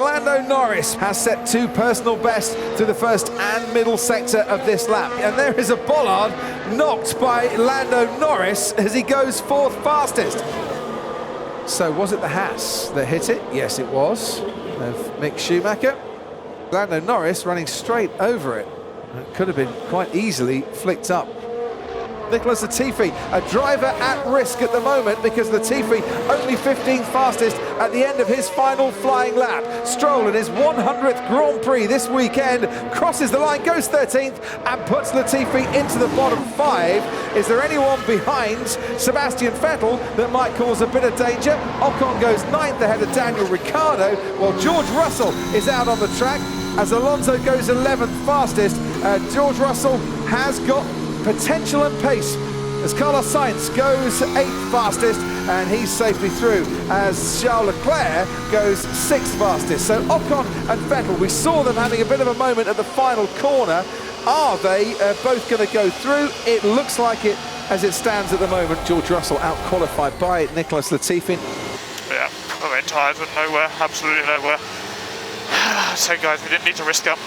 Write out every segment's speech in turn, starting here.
Lando Norris has set 2 personal bests through the first and middle sector of this lap. And there is a bollard knocked by Lando Norris as he goes 4th fastest. So was it the Haas that hit it? Yes, it was, of Mick Schumacher. Lando Norris running straight over it. It could have been quite easily flicked up. Nicholas Latifi, a driver at risk at the moment because Latifi only 15th fastest at the end of his final flying lap. Stroll in his 100th Grand Prix this weekend crosses the line, goes 13th and puts Latifi into the bottom 5. Is there anyone behind Sebastian Vettel that might cause a bit of danger? Ocon goes 9th ahead of Daniel Ricciardo, while George Russell is out on the track as Alonso goes 11th fastest. George Russell has got potential and pace as Carlos Sainz goes 8th fastest and he's safely through as Charles Leclerc goes 6th fastest. So Ocon and Vettel, we saw them having a bit of a moment at the final corner. Are they both going to go through? It looks like it as it stands at the moment. George Russell out-qualified by Nicholas Latifi. Yeah, I went tired with nowhere, absolutely nowhere. So guys, we didn't need to risk up.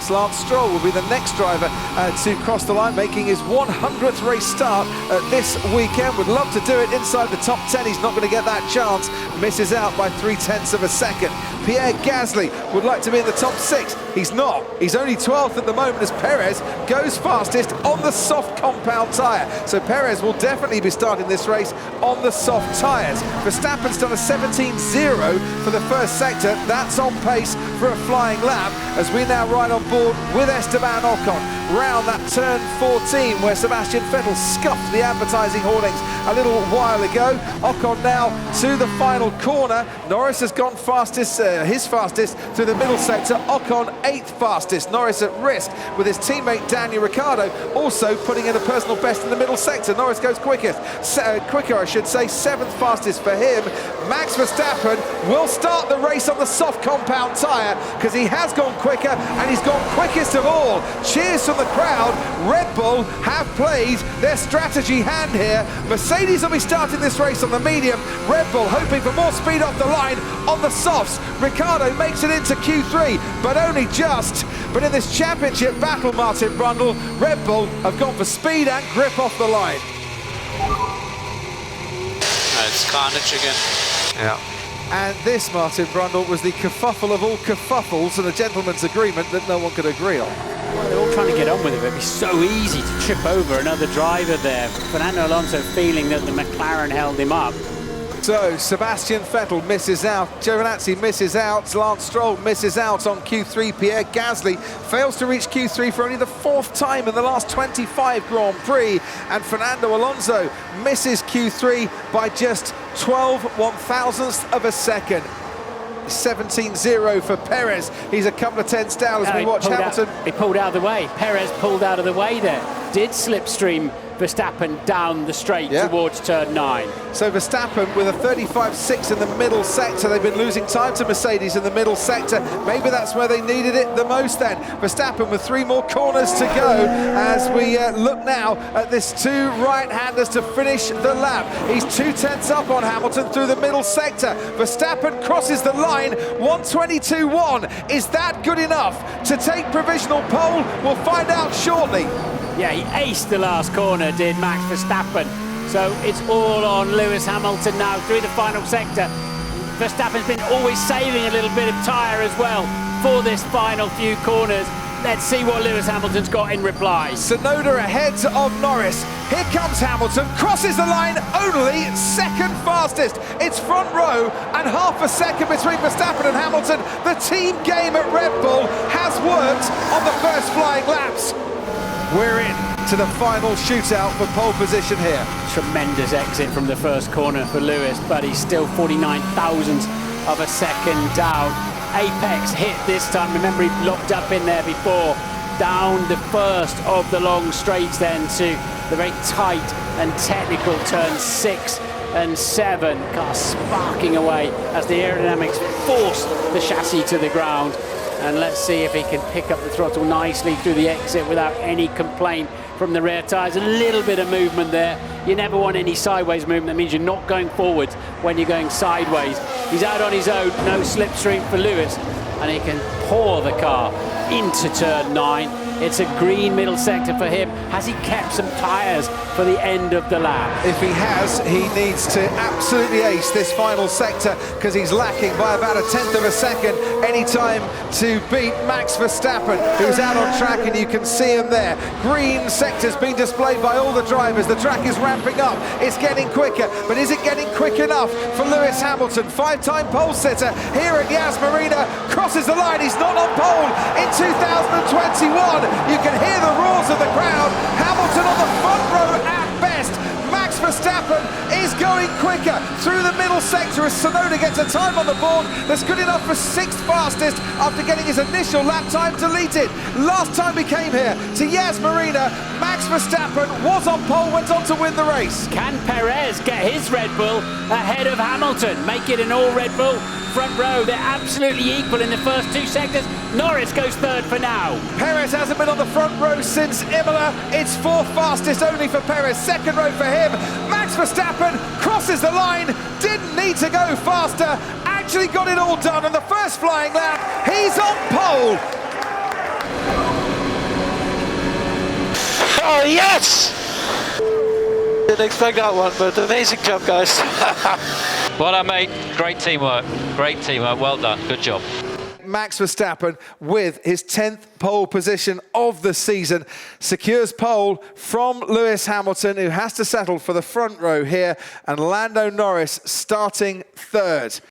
Lance Stroll will be the next driver to cross the line, making his 100th race start this weekend. Would love to do it inside the top 10. He's not going to get that chance. Misses out by 0.3 of a second. Pierre Gasly would like to be in the top 6. He's not. He's only 12th at the moment as Perez goes fastest on the soft compound tyre. So Perez will definitely be starting this race on the soft tyres. Verstappen's done a 17.0 for the first sector. That's on pace for a flying lap as we now ride on board with Esteban Ocon round that turn 14 where Sebastian Vettel scuffed the advertising hoardings a little while ago. Ocon now to the final corner. Norris has gone fastest, his fastest through the middle sector. Ocon 8th fastest. Norris at risk with his teammate Daniel Ricciardo also putting in a personal best in the middle sector. Norris goes quicker, I should say, 7th fastest for him. Max Verstappen will start the race on the soft compound tyre because he has gone quicker and he's gone quickest of all. Cheers from the crowd. Red Bull have played their strategy hand here. Mercedes will be starting this race on the medium. Red Bull hoping for more speed off the line on the softs. Ricciardo makes it into Q3, but only just. But in this championship battle, Martin Brundle, Red Bull have gone for speed and grip off the line. It's carnage again. Yeah. And this, Martin Brundle, was the kerfuffle of all kerfuffles and a gentleman's agreement that no one could agree on. Well, they're all trying to get on with it. It'd be so easy to trip over another driver there. Fernando Alonso feeling that the McLaren held him up. So Sebastian Vettel misses out, Giovinazzi misses out, Lance Stroll misses out on Q3, Pierre Gasly fails to reach Q3 for only the 4th time in the last 25 Grand Prix, and Fernando Alonso misses Q3 by just 12/1000th of a second. 17.0 for Perez. He's a couple of tenths down as we watch Hamilton. He pulled out of the way. Perez pulled out of the way there. Did slipstream Verstappen down the straight towards turn 9. So Verstappen with a 35.6 in the middle sector. They've been losing time to Mercedes in the middle sector. Maybe that's where they needed it the most then. Verstappen with 3 more corners to go as we look now at this 2 right-handers to finish the lap. He's 0.2 up on Hamilton through the middle sector. Verstappen crosses the line, 1:22.1. Is that good enough to take provisional pole? We'll find out shortly. Yeah, he aced the last corner, did Max Verstappen. So it's all on Lewis Hamilton now through the final sector. Verstappen's been always saving a little bit of tyre as well for this final few corners. Let's see what Lewis Hamilton's got in reply. Tsunoda ahead of Norris. Here comes Hamilton, crosses the line, only 2nd fastest. It's front row and half a second between Verstappen and Hamilton. The team game at Red Bull has worked on the first flying laps. We're in to the final shootout for pole position here. Tremendous exit from the first corner for Lewis, but he's still 49,000ths of a second down. Apex hit this time. Remember, he locked up in there before. Down the first of the long straights then to the very tight and technical turns 6 and 7. Car sparking away as the aerodynamics force the chassis to the ground. And let's see if he can pick up the throttle nicely through the exit without any complaint from the rear tyres. A little bit of movement there. You never want any sideways movement. That means you're not going forwards when you're going sideways. He's out on his own, no slipstream for Lewis, and he can pour the car into turn 9. It's a green middle sector for him. Has he kept some tyres for the end of the lap? If he has, he needs to absolutely ace this final sector because he's lacking by about 1/10 of a second any time to beat Max Verstappen, who's out on track, and you can see him there. Green sectors being displayed by all the drivers. The track is ramping up. It's getting quicker, but is it getting quick enough for Lewis Hamilton? 5-time pole sitter here at Yas Marina crosses the line. He's not on pole in 2021. You can hear the roars of the crowd. Hamilton on the front row at best. Max Verstappen is going quicker through the middle sector as Tsunoda gets a time on the board that's good enough for 6th fastest after getting his initial lap time deleted. Last time he came here to Yas Marina, Max Verstappen was on pole, went on to win the race. Can Perez get his Red Bull ahead of Hamilton? Make it an all Red Bull front row. They're absolutely equal in the first 2 sectors. Norris goes 3rd for now. Perez hasn't been on the front row since Imola. It's 4th fastest only for Perez, 2nd row for him. Max Verstappen crosses the line, didn't need to go faster, actually got it all done on the first flying lap. He's on pole. Oh yes! Didn't expect that one, but amazing job, guys. Well done, mate. Great teamwork. Great teamwork. Well done. Good job. Max Verstappen, with his 10th pole position of the season, secures pole from Lewis Hamilton, who has to settle for the front row here, and Lando Norris starting 3rd.